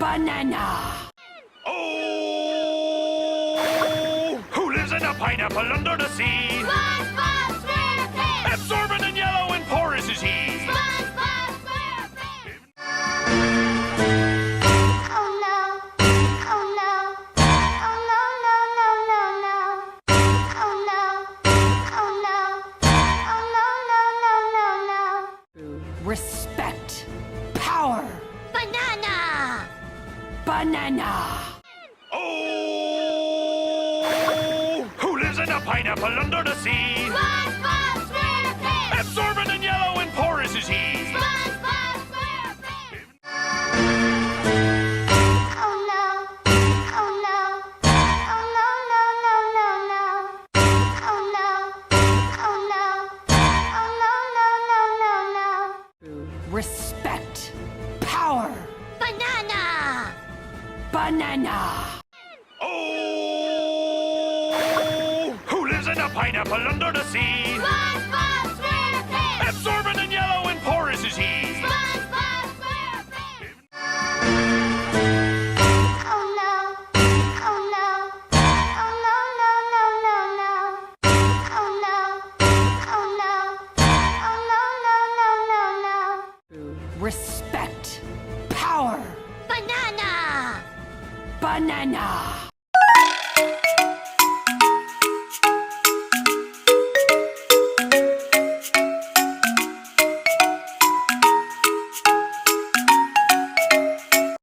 Banana. Oh! Who lives in a pineapple under the sea? SpongeBob SquarePants! Absorbent and yellow and porous is he. SpongeBob SquarePants! Oh no! Oh no! Oh no! No! No! No! No! Oh no! Oh no! Oh no! No! No! No! No! Respect. Power. Banana! Banana. Oh! Who lives in a pineapple under the sea? SpongeBob SquarePants! Absorbent and yellow and porous is he. SpongeBob SquarePants! Oh no! Oh no! Oh no! No! No! No! No! Oh no! Oh no! Oh no! No! No! No! No! Respect. Power. Banana! Banana. Oh! Who lives in a pineapple under the sea? SpongeBob SquarePants! Absorbent and yellow and porous is he. SpongeBob SquarePants! Oh no! Oh no! Oh no! No! No! No! No! Oh no! Oh no! Oh no! No! No! No! No! Respect. Power. Banana! Banana.